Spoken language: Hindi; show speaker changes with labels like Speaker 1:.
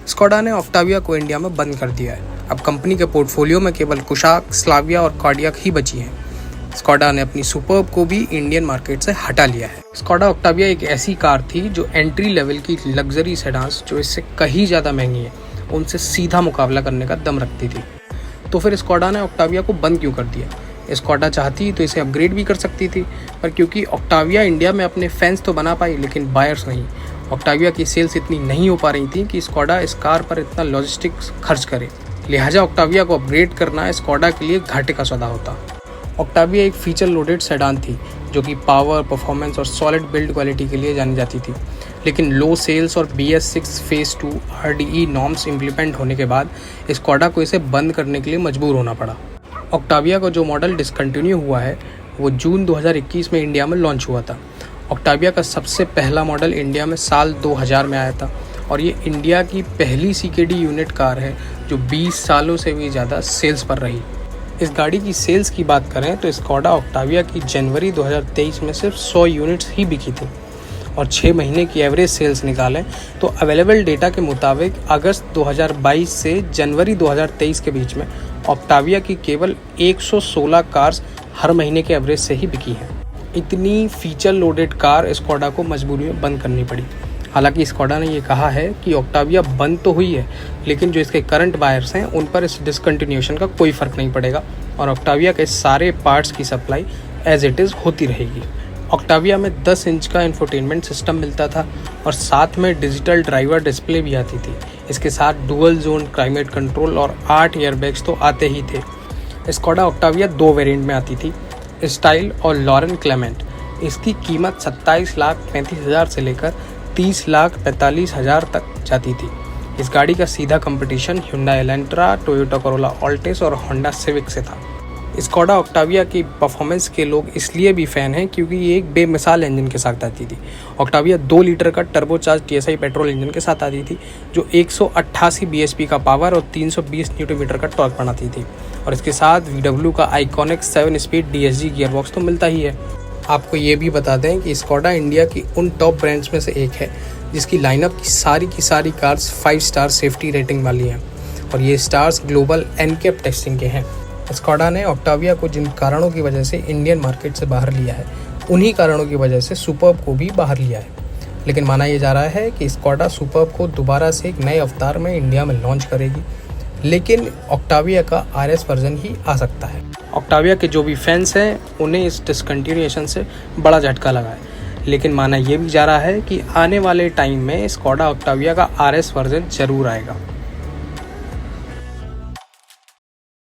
Speaker 1: स्कोडा ने ऑक्टाविया को इंडिया में बंद कर दिया है। अब कंपनी के पोर्टफोलियो में केवल कुशाक, स्लाविया और कार्डियक ही बची हैं। स्कोडा ने अपनी सुपर्ब को भी इंडियन मार्केट से हटा लिया है। स्कोडा ऑक्टाविया एक ऐसी कार थी जो एंट्री लेवल की लग्जरी सेडान्स जो इससे कहीं ज़्यादा महंगी है उनसे सीधा मुकाबला करने का दम रखती थी। तो फिर स्कोडा ने ऑक्टाविया को बंद क्यों कर दिया? स्कोडा चाहती तो इसे अपग्रेड भी कर सकती थी, पर क्योंकि ऑक्टाविया इंडिया में अपने फैंस तो बना पाई लेकिन बायर्स नहीं। ऑक्टाविया की सेल्स इतनी नहीं हो पा रही थी कि स्कोडा इस कार पर इतना लॉजिस्टिक्स खर्च करे, लिहाजा ऑक्टाविया को अपग्रेड करना स्कोडा के लिए घाटे का सौदा होता। ऑक्टाविया एक फीचर लोडेड सेडान थी जो कि पावर, परफॉर्मेंस और सॉलिड बिल्ड क्वालिटी के लिए जानी जाती थी, लेकिन लो सेल्स और BS6 phase 2 RDE norms implement होने के बाद स्कोडा को इसे बंद करने के लिए मजबूर होना पड़ा। ऑक्टाविया का जो मॉडल डिसकंटिन्यू हुआ है वो जून 2021 में इंडिया में लॉन्च हुआ था। ऑक्टाविया का सबसे पहला मॉडल इंडिया में साल 2000 में आया था और ये इंडिया की पहली CKD यूनिट कार है जो 20 सालों से भी ज़्यादा सेल्स पर रही। इस गाड़ी की सेल्स की बात करें तो स्कोडा ऑक्टाविया की जनवरी 2023 में सिर्फ 100 यूनिट्स ही बिकी थी और 6 महीने की एवरेज सेल्स निकालें तो अवेलेबल डेटा के मुताबिक अगस्त 2022 से जनवरी 2023 के बीच में ऑक्टाविया की केवल 116 कार्स हर महीने के एवरेज से ही बिकी हैं। इतनी फीचर लोडेड कार स्कोडा को मजबूरी में बंद करनी पड़ी। हालांकि स्कोडा ने ये कहा है कि ऑक्टाविया बंद तो हुई है लेकिन जो इसके करंट बायर्स हैं उन पर इस डिसकंटिन्यूएशन का कोई फ़र्क नहीं पड़ेगा और ऑक्टाविया के सारे पार्ट्स की सप्लाई एज इट इज़ होती रहेगी। ऑक्टाविया में 10 इंच का इंफोटेनमेंट सिस्टम मिलता था और साथ में डिजिटल ड्राइवर डिस्प्ले भी आती थी। इसके साथ डुअल जोन क्लाइमेट कंट्रोल और 8 एयरबैग्स तो आते ही थे। स्कोडा ऑक्टाविया 2 वेरिएंट में आती थी, स्टाइल और लॉरेन क्लेमेंट। इसकी कीमत 27,35,000 से लेकर 30,45,000 तक जाती थी। इस गाड़ी का सीधा competition Hyundai Elantra, Toyota Corolla Altis और होंडा सिविक से था। स्कोडा ऑक्टाविया की परफॉर्मेंस के लोग इसलिए भी फ़ैन हैं क्योंकि ये एक बेमिसाल इंजन के साथ आती थी। ऑक्टाविया 2 लीटर का टर्बोचार्ज TSI पेट्रोल इंजन के साथ आती थी जो 188 bhp का पावर और 320 न्यूटन का टॉर्क बनाती थी और इसके साथ VW का आइकॉनिक 7 स्पीड DSG गियरबॉक्स तो मिलता ही है। आपको ये भी बता दें कि स्कोडा इंडिया की उन टॉप ब्रांड्स में से एक है जिसकी लाइनअप की सारी कार्स 5 स्टार सेफ्टी रेटिंग वाली हैं और ये स्टार्स ग्लोबल NCAP टेस्टिंग के हैं। स्कोडा ने ऑक्टाविया को जिन कारणों की वजह से इंडियन मार्केट से बाहर लिया है उन्हीं कारणों की वजह से सुपर्ब को भी बाहर लिया है, लेकिन माना यह जा रहा है कि स्कोडा सुपर्ब को दोबारा से एक नए अवतार में इंडिया में लॉन्च करेगी, लेकिन ऑक्टाविया का RS वर्जन ही आ सकता है। ऑक्टाविया के जो भी फैंस हैं उन्हें इस डिसकंटिन्यूएशन से बड़ा झटका लगा है, लेकिन माना यह भी जा रहा है कि आने वाले टाइम में स्कोडा ऑक्टाविया का RS वर्जन जरूर आएगा।